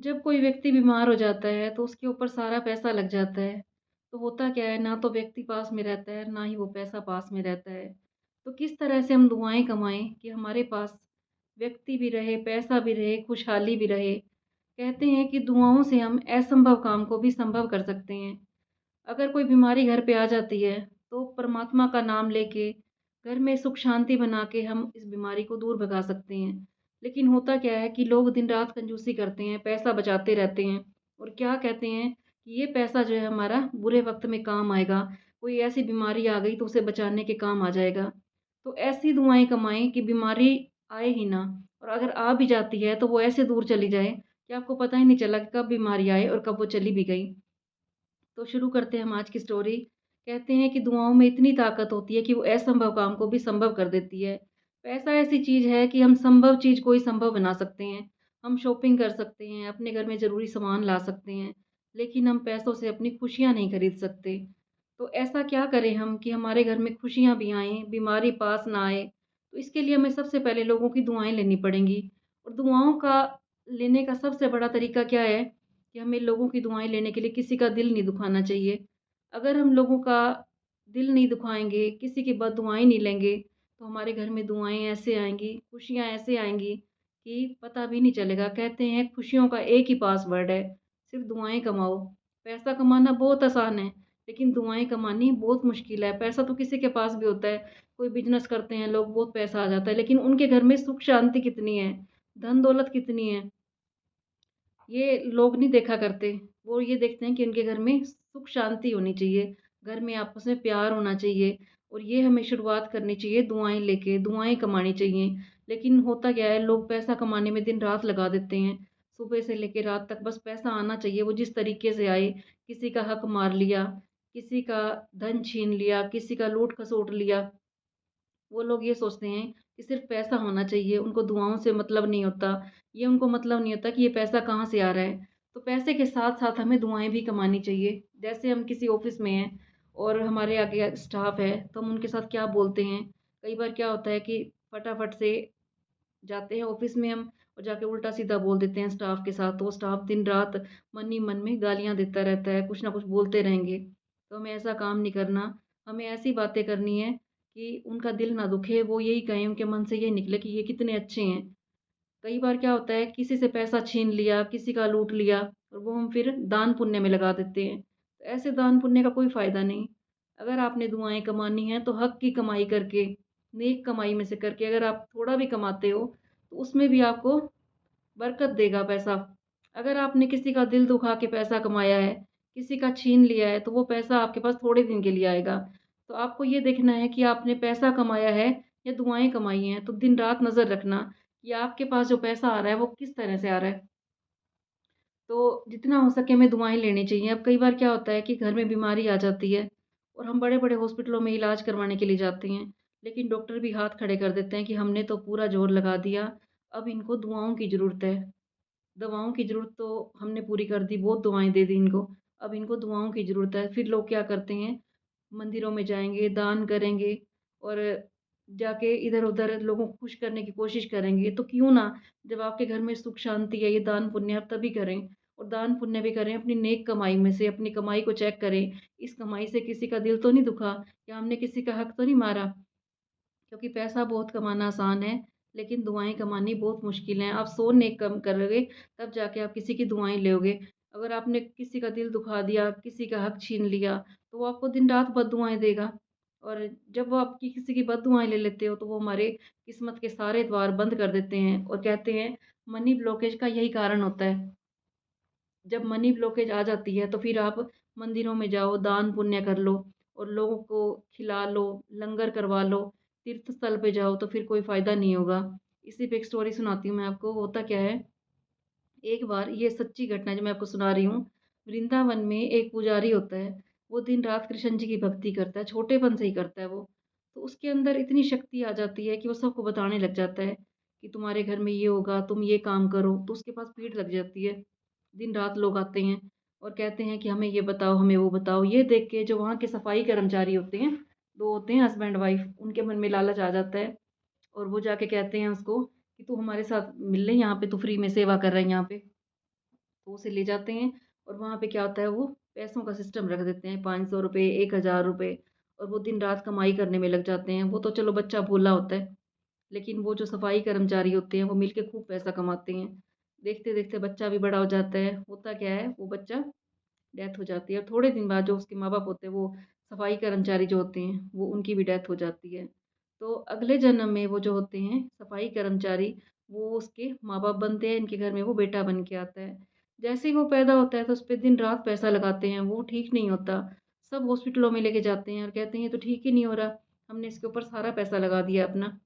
जब कोई व्यक्ति बीमार हो जाता है तो उसके ऊपर सारा पैसा लग जाता है। तो होता क्या है, ना तो व्यक्ति पास में रहता है, ना ही वो पैसा पास में रहता है। तो किस तरह से हम दुआएँ कमाएँ कि हमारे पास व्यक्ति भी रहे, पैसा भी रहे, खुशहाली भी रहे। कहते हैं कि दुआओं से हम असंभव काम को भी संभव कर सकते हैं। अगर कोई बीमारी घर पे आ जाती है, तो परमात्मा का नाम लेके घर में सुख शांति बना के हम इस बीमारी को दूर भगा सकते हैं। लेकिन होता क्या है कि लोग दिन-रात कंजूसी करते हैं, पैसा बचाते रहते हैं और क्या कहते हैं कि ये पैसा जो है हमारा बुरे वक़्त में काम आएगा। कोई ऐसी बीमारी आ गई तो उसे बचाने के काम आ जाएगा। तो ऐसी दुआएँ कमाएँ कि बीमारी आए ही ना, और अगर आ भी जाती है तो वो ऐसे दूर चली जाए कि आपको पता ही नहीं चला कि कब बीमारी आई और कब वो चली भी गई। तो शुरू करते हैं हम आज की स्टोरी। कहते हैं कि दुआओं में इतनी ताकत होती है कि वो असंभव काम को भी संभव कर देती है। पैसा ऐसी चीज़ है कि हम संभव चीज़ को ही संभव बना सकते हैं। हम शॉपिंग कर सकते हैं, अपने घर में ज़रूरी सामान ला सकते हैं, लेकिन हम पैसों से अपनी खुशियाँ नहीं खरीद सकते। तो ऐसा क्या करें हम कि हमारे घर में खुशियाँ भी आएँ, बीमारी पास ना आए? तो इसके लिए हमें सबसे पहले लोगों की दुआएँ लेनी पड़ेंगी। और दुआओं का लेने का सबसे बड़ा तरीका क्या है कि हमें लोगों की दुआएँ लेने के लिए किसी का दिल नहीं दुखाना चाहिए। अगर हम लोगों का दिल नहीं दुखाएँगे, किसी की बददुआएँ नहीं लेंगे, तो हमारे घर में दुआएँ ऐसे आएँगी, खुशियाँ ऐसे आएँगी कि पता भी नहीं चलेगा। कहते हैं खुशियों का एक ही पासवर्ड है, सिर्फ़ दुआएँ कमाओ। पैसा कमाना बहुत आसान है, लेकिन दुआएँ कमानी बहुत मुश्किल है। पैसा तो किसी के पास भी होता है, कोई बिज़नेस करते हैं लोग, बहुत पैसा आ जाता है, लेकिन उनके घर में सुख शांति कितनी है, धन-दौलत कितनी है, ये लोग नहीं देखा करते। वो ये देखते हैं कि उनके घर में सुख शांति होनी चाहिए, घर में आपस में प्यार होना चाहिए, और ये हमें शुरुआत करनी चाहिए दुआएँ लेके, दुआएँ कमानी चाहिए। लेकिन होता क्या है, लोग पैसा कमाने में दिन-रात लगा देते हैं। सुबह से लेके रात तक बस पैसा आना चाहिए, वो जिस तरीके से आए। किसी का हक मार लिया, किसी का धन छीन लिया, किसी का लूट-खसोट लिया। वो लोग ये सोचते हैं कि सिर्फ़ पैसा होना चाहिए, उनको दुआओं से मतलब नहीं होता। ये उनको मतलब नहीं होता कि ये पैसा कहाँ से आ रहा है। तो पैसे के साथ-साथ हमें दुआएँ भी कमानी चाहिए। जैसे हम किसी ऑफ़िस में हैं और हमारे आगे स्टाफ़ है, तो हम उनके साथ क्या बोलते हैं। कई बार क्या होता है कि फटाफट से जाते हैं ऑफ़िस में हम और जाके उल्टा-सीधा बोल देते हैं स्टाफ़ के साथ, तो वो स्टाफ़ दिन-रात मन ही मन में गालियाँ देता रहता है, कुछ ना कुछ बोलते रहेंगे। तो हमें ऐसा काम नहीं करना, हमें ऐसी बातें करनी है कि उनका दिल ना दुखे, वो यही कहें, उनके मन से ये निकले कि ये कितने अच्छे हैं। कई बार क्या होता है, किसी से पैसा छीन लिया, किसी का लूट लिया और वो हम फिर दान पुण्य में लगा देते हैं। तो ऐसे दान पुण्य का कोई फ़ायदा नहीं। अगर आपने दुआएँ कमानी हैं तो हक की कमाई करके, नेक कमाई में से करके, अगर आप थोड़ा भी कमाते हो, तो उसमें भी आपको बरकत देगा पैसा। अगर आपने किसी का दिल दुखा के पैसा कमाया है, किसी का छीन लिया है, तो वो पैसा आपके पास थोड़े दिन के लिए आएगा। तो आपको ये देखना है कि आपने पैसा कमाया है या दुआएँ कमाई हैं, तो दिन-रात नज़र रखना कि आपके पास जो पैसा आ रहा है, वो किस तरह से आ रहा है। तो जितना हो सके हमें दुआएँ लेनी चाहिए। अब कई बार क्या होता है कि घर में बीमारी आ जाती है और हम बड़े-बड़े हॉस्पिटलों में इलाज करवाने के लिए जाते हैं, लेकिन डॉक्टर भी हाथ खड़े कर देते हैं कि हमने तो पूरा ज़ोर लगा दिया, अब इनको दुआओं की ज़रूरत है। दवाओं की ज़रूरत तो हमने पूरी कर दी, बहुत दवाएँ दे दी इनको, अब इनको दुआओं की ज़रूरत है। फिर लोग क्या करते हैं, मंदिरों में जाएँगे, दान करेंगे और जाके इधर-उधर लोगों को खुश करने की कोशिश करेंगे। तो क्यों ना, जब आपके घर में सुख शांति है, ये दान पुण्य आप तभी करें, और दान पुण्य भी करें अपनी नेक कमाई में से। अपनी कमाई को चेक करें, इस कमाई से किसी का दिल तो नहीं दुखा या हमने किसी का हक तो नहीं मारा। क्योंकि पैसा बहुत कमाना आसान है, लेकिन दुआएँ कमानी बहुत मुश्किल है। आप 100 नेक कम करोगे, तब जाके आप किसी की दुआएँ लोगे। अगर आपने किसी का दिल दुखा दिया, किसी का हक छीन लिया, तो वो आपको दिन-रात बददुआएँ देगा। और जब वो आपकी किसी की बददुआएँ ले लेते हो, तो वो हमारे किस्मत के सारे द्वार बंद कर देते हैं और कहते हैं, मनी ब्लॉकेज का यही कारण होता है। जब मनी ब्लॉकेज आ जाती है, तो फिर आप मंदिरों में जाओ, दान पुण्य कर लो और लोगों को खिला लो, लंगर करवा लो, तीर्थ स्थल पे जाओ, तो फिर कोई फ़ायदा नहीं होगा। इसी पे एक स्टोरी सुनाती हूँ मैं आपको। होता क्या है, एक बार, ये सच्ची घटना है जो मैं आपको सुना रही हूँ। वृंदावन में एक पुजारी होता है, वो दिन-रात कृष्ण जी की भक्ति करता है, छोटेपन से ही करता है वो। तो उसके अंदर इतनी शक्ति आ जाती है कि वो सबको बताने लग जाता है कि तुम्हारे घर में ये होगा, तुम ये काम करो, तो उसके पास भीड़ लग जाती है। दिन-रात लोग आते हैं और कहते हैं कि हमें ये बताओ, हमें वो बताओ। ये देख के जो वहाँ के सफाई कर्मचारी होते हैं, 2 होते हैं हस्बैंड-वाइफ, उनके मन में लालच आ जाता है और वो जाके कहते हैं उसको कि तू हमारे साथ मिल ले यहाँ पे, तू फ्री में सेवा कर रहा है यहाँ पे। तो उसे ले जाते हैं और वहाँ पे क्या होता है वो पैसों का सिस्टम रख देते हैं, 500 रुपए, 1000 रुपए, और वो दिन-रात कमाई करने में लग जाते हैं। वो तो चलो बच्चा भोला होता है, लेकिन वो जो सफाई कर्मचारी होते हैं वो मिलके खूब पैसा कमाते हैं। देखते-देखते बच्चा भी बड़ा हो जाता है। होता क्या है, वो बच्चा डेथ हो जाती है और थोड़े दिन बाद जो उसके माँ-बाप होते हैं, वो सफाई कर्मचारी जो होते हैं, वो उनकी भी डेथ हो जाती है। तो अगले जन्म में वो जो होते हैं सफाई कर्मचारी, वो उसके माँ-बाप बनते हैं, इनके घर में वो बेटा बन के आता है। जैसे ही वो पैदा होता है तो उसपे दिन-रात पैसा लगाते हैं, वो ठीक नहीं होता। सब हॉस्पिटलों में लेके जाते हैं और कहते हैं ये तो ठीक ही नहीं हो रहा, हमने इसके ऊपर सारा पैसा लगा दिया अपना।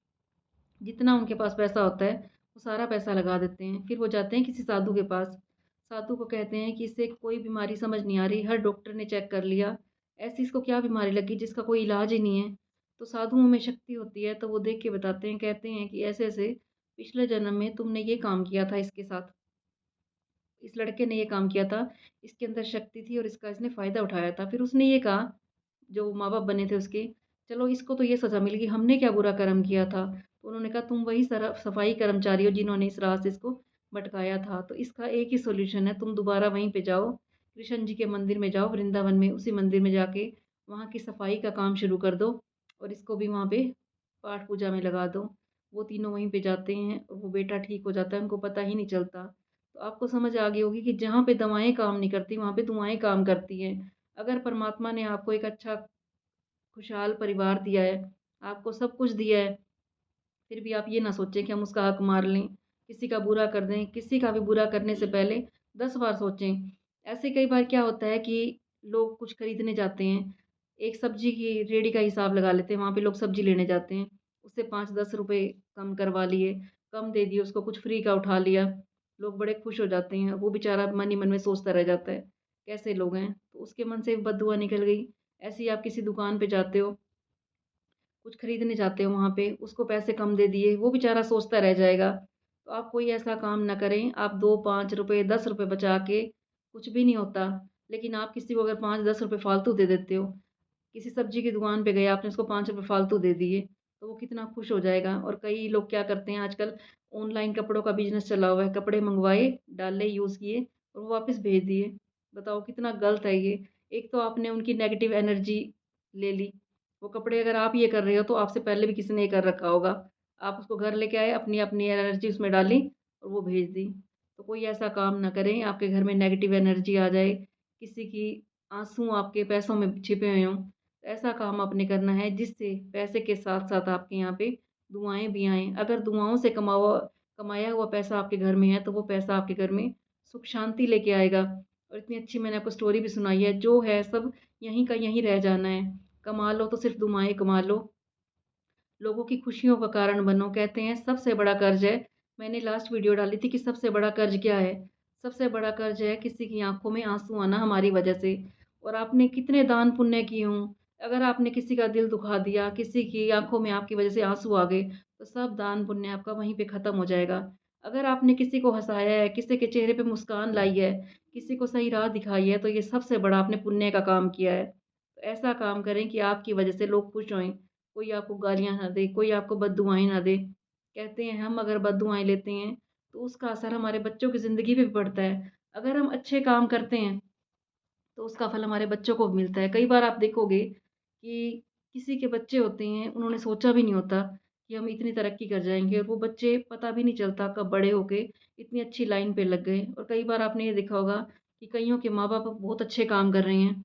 जितना उनके पास पैसा होता है, वो सारा पैसा लगा देते हैं। फिर वो जाते हैं किसी साधु के पास। साधु को कहते हैं कि इसे कोई बीमारी समझ नहीं आ रही, हर डॉक्टर ने चेक कर लिया, ऐसी इसको क्या बीमारी लगी जिसका कोई इलाज ही नहीं है। तो साधुओं में शक्ति होती है, तो वो देख के बताते हैं, कहते हैं कि ऐसे-ऐसे पिछले जन्म में तुमने ये काम किया था इसके साथ। इस लड़के ने ये काम किया था, इसके अंदर शक्ति थी और इसका इसने फ़ायदा उठाया था। फिर उसने ये कहा, जो माँ-बाप बने थे उसके, चलो इसको तो ये सज़ा मिल गई, हमने क्या बुरा कर्म किया था? तो उन्होंने कहा तुम वही सफाई कर्मचारी हो जिन्होंने इस राह से इसको भटकाया था। तो इसका एक ही सॉल्यूशन है, तुम दोबारा वहीं पे जाओ, कृष्ण जी के मंदिर में जाओ वृंदावन में, उसी मंदिर में जाके वहाँ की सफाई का काम शुरू कर दो और इसको भी वहाँ पे पाठ पूजा में लगा दो। वो तीनों वहीं पे जाते हैं और वो बेटा ठीक हो जाता है, उनको पता ही नहीं चलता। तो आपको समझ आ गई होगी कि जहाँ पे दवाएँ काम नहीं करती, वहाँ पे दुआएँ काम करती हैं। अगर परमात्मा ने आपको एक अच्छा खुशहाल परिवार दिया है, आपको सब कुछ दिया है, फिर भी आप ये ना सोचें कि हम उसका हक मार लें, किसी का बुरा कर दें। किसी का भी बुरा करने से पहले 10 बार सोचें। ऐसे कई बार क्या होता है कि लोग कुछ खरीदने जाते हैं, एक सब्ज़ी की रेहड़ी का हिसाब लगा लेते हैं, वहाँ पे लोग सब्ज़ी लेने जाते हैं, उससे 5-10 रुपए कम करवा लिए, कम दे दिए, उसको कुछ फ्री का उठा लिया। लोग बड़े खुश हो जाते हैं, वो बेचारा मन ही मन में सोचता रह जाता है, कैसे लोग हैं? तो उसके मन से बददुआ निकल गई। ऐसे ही आप किसी दुकान पे जाते हो, कुछ खरीदने जाते हो वहाँ पे, उसको पैसे कम दे दिए, वो बेचारा सोचता रह जाएगा। तो आप कोई ऐसा काम ना करें, आप 2, 5 रुपए, 10 रुपए बचा के, कुछ भी नहीं होता, लेकिन आप किसी को अगर 5-10 रुपए फालतू दे देते हो, किसी सब्जी की दुकान पे गए, आपने उसको 5 रुपए फालतू दे दिए, तो वो कितना खुश हो जाएगा। और कई लोग क्या करते हैं आजकल, ऑनलाइन कपड़ों का बिज़नेस चला हुआ है, कपड़े मँगवाए, डाले, यूज़ किए और वो वापस भेज दिए। बताओ कितना गलत है ये। एक तो आपने उनकी नेगेटिव एनर्जी ले ली। वो कपड़े अगर आप ये कर रहे हो तो आपसे पहले भी किसी ने ये कर रखा होगा। आप उसको घर लेके आए, अपनी-अपनी एनर्जी उसमें डाली और वो भेज दी। तो कोई ऐसा काम ना करें, आपके घर में नेगेटिव एनर्जी आ जाए, किसी की आँसू आपके पैसों में छिपे हुए हों, तो ऐसा काम आपने करना है जिससे पैसे के साथ-साथ आपके यहाँ पे दुआएँ भी आएँ। अगर दुआओं से कमाया हुआ पैसा आपके घर में है, तो वो पैसा आपके घर में सुख शांति लेके आएगा। और इतनी अच्छी मैंने आपको स्टोरी भी सुनाई है, जो है सब यहीं का यहीं रह जाना है। कमा लो तो सिर्फ़ दुआएँ कमा लो, लोगों की खुशियों का कारण बनो। कहते हैं सबसे बड़ा कर्ज़ है, मैंने लास्ट वीडियो डाली थी कि सबसे बड़ा कर्ज़ क्या है? सबसे बड़ा कर्ज़ है किसी की आँखों में आँसू आना हमारी वजह से। और आपने कितने दान पुण्य किए हों, अगर आपने किसी का दिल दुखा दिया, किसी की आँखों में आपकी वजह से आँसू आ गए, तो सब दान पुण्य आपका वहीं पे ख़त्म हो जाएगा। अगर आपने किसी को हँसाया है, किसी के चेहरे पे मुस्कान लाई है, किसी को सही राह दिखाई है, तो ये सबसे बड़ा आपने पुण्य का काम किया है। तो ऐसा काम करें कि आपकी वजह से लोग खुश होएँ। कोई आपको गालियाँ ना दे, कोई आपको बददुआएँ ना दे। कहते हैं हम अगर बददुआएँ लेते हैं, तो उसका असर हमारे बच्चों की ज़िंदगी पे भी पड़ता है। अगर हम अच्छे काम करते हैं, तो उसका फल हमारे बच्चों को भी मिलता है। कई बार आप देखोगे कि किसी के बच्चे होते हैं, उन्होंने सोचा भी नहीं होता कि हम इतनी तरक्की कर जाएँगे और वो बच्चे पता भी नहीं चलता कब बड़े होके इतनी अच्छी लाइन पे लग गए। और कई बार आपने ये देखा होगा कि कइयों के माँ-बाप बहुत अच्छे काम कर रहे हैं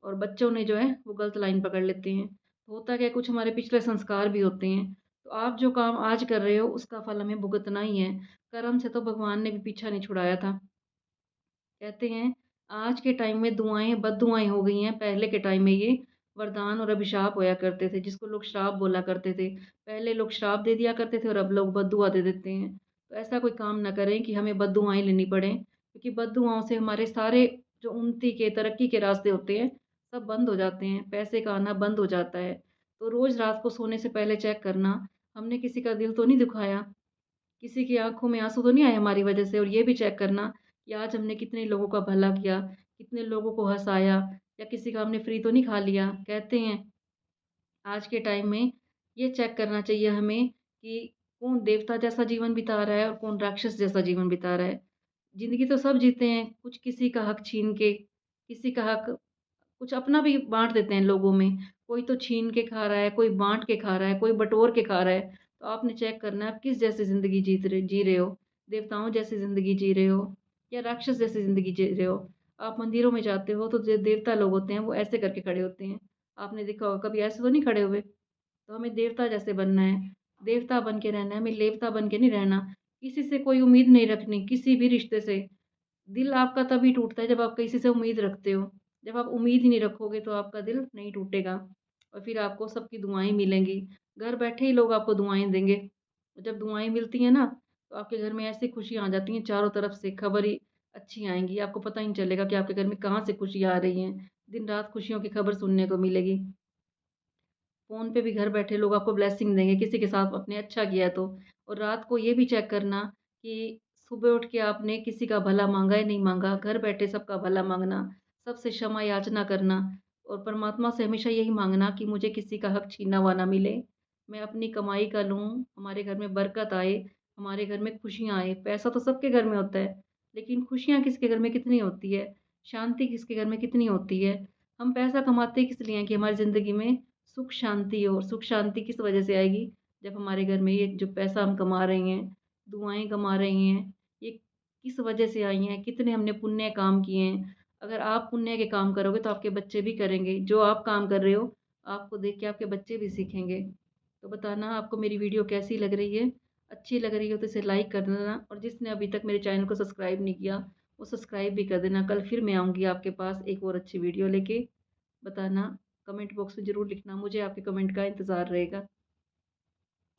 और बच्चों ने जो है वो गलत लाइन पकड़ लेते हैं। तो होता क्या है, कुछ हमारे पिछले संस्कार भी होते हैं। तो आप जो काम आज कर रहे हो उसका फल हमें भुगतना ही है। कर्म से तो भगवान ने भी पीछा नहीं छुड़ाया था। कहते हैं आज के टाइम में दुआएँ बददुआएँ हो गई हैं, पहले के टाइम में ये वरदान और अभिशाप होया करते थे, जिसको लोग श्राप बोला करते थे। पहले लोग श्राप दे दिया करते थे और अब लोग बददुआ दे देते हैं। तो ऐसा कोई काम ना करें कि हमें बददुआएँ लेनी पड़ें, क्योंकि बददुआओं से हमारे सारे जो उन्नति के, तरक्की के रास्ते होते हैं, सब बंद हो जाते हैं, पैसे का आना बंद हो जाता है। तो रोज़ रात को सोने से पहले चेक करना, हमने किसी का दिल तो नहीं दुखाया, किसी की आँखों में आँसू तो नहीं आए हमारी वजह से। और ये भी चेक करना कि आज हमने कितने लोगों का भला किया, कितने लोगों को हँसाया, या किसी का हमने फ्री तो नहीं खा लिया। कहते हैं आज के टाइम में ये चेक करना चाहिए हमें कि कौन देवता जैसा जीवन बिता रहा है और कौन राक्षस जैसा जीवन बिता रहा है। ज़िंदगी तो सब जीते हैं, कुछ किसी का हक छीन के, किसी का हक कुछ अपना भी बाँट देते हैं लोगों में। कोई तो छीन के खा रहा है, कोई बाँट के खा रहा है, कोई बटोर के खा रहा है। तो आपने चेक करना है आप किस जैसी ज़िंदगी जी रहे हो। देवताओं जैसी ज़िंदगी जी रहे हो या राक्षस जैसी ज़िंदगी जी रहे हो। आप मंदिरों में जाते हो तो जो देवता लोग होते हैं वो ऐसे करके खड़े होते हैं। आपने देखा होगा कभी ऐसे तो नहीं खड़े हुए। तो हमें देवता जैसे बनना है, देवता बन के रहना है, हमें लेवता बन के नहीं रहना। किसी से कोई उम्मीद नहीं रखनी, किसी भी रिश्ते से। दिल आपका तभी टूटता है जब आप किसी से उम्मीद रखते हो। जब आप उम्मीद ही नहीं रखोगे तो आपका दिल नहीं टूटेगा और फिर आपको सबकी दुआएँ मिलेंगी। घर बैठे ही लोग आपको दुआएँ देंगे। और जब दुआएँ मिलती हैं ना, तो आपके घर में ऐसी खुशियाँ आ जाती हैं चारों तरफ से खबर ही अच्छी आएँगी। आपको पता ही नहीं चलेगा कि आपके घर में कहाँ से खुशियाँ आ रही हैं। दिन-रात खुशियों की खबर सुनने को मिलेगी। फ़ोन पे भी घर बैठे लोग आपको ब्लेसिंग देंगे, किसी के साथ आपने अच्छा किया तो। और रात को ये भी चेक करना कि सुबह उठ के आपने किसी का भला माँगा या नहीं माँगा, घर बैठे सबका भला माँगना, सबसे क्षमा याचना करना और परमात्मा से हमेशा यही माँगना कि मुझे किसी का हक छीना हुआ ना मिले। मैं अपनी कमाई का लूँ, हमारे घर में बरकत आए, हमारे घर में खुशियाँ आए। पैसा तो सबके घर में होता है, लेकिन खुशियाँ किसके घर में कितनी होती है, शांति किसके घर में कितनी होती है। हम पैसा कमाते किस लिए हैं कि हमारी ज़िंदगी में सुख शांति हो और सुख शांति किस वजह से आएगी जब हमारे घर में ये जो पैसा हम कमा रहे हैं, दुआएँ कमा रहे हैं, ये किस वजह से आई हैं, कितने हमने पुण्य काम किए हैं। अगर आप पुण्य के काम करोगे तो आपके बच्चे भी करेंगे, जो आप काम कर रहे हो, आपको देख के आपके बच्चे भी सीखेंगे। तो बताना आपको मेरी वीडियो कैसी लग रही है? अच्छी लग रही हो तो इसे लाइक कर देना और जिसने अभी तक मेरे चैनल को सब्सक्राइब नहीं किया, वो सब्सक्राइब भी कर देना। कल फिर मैं आऊँगी आपके पास एक और अच्छी वीडियो लेके। बताना, कमेंट बॉक्स में ज़रूर लिखना, मुझे आपके कमेंट का इंतज़ार रहेगा।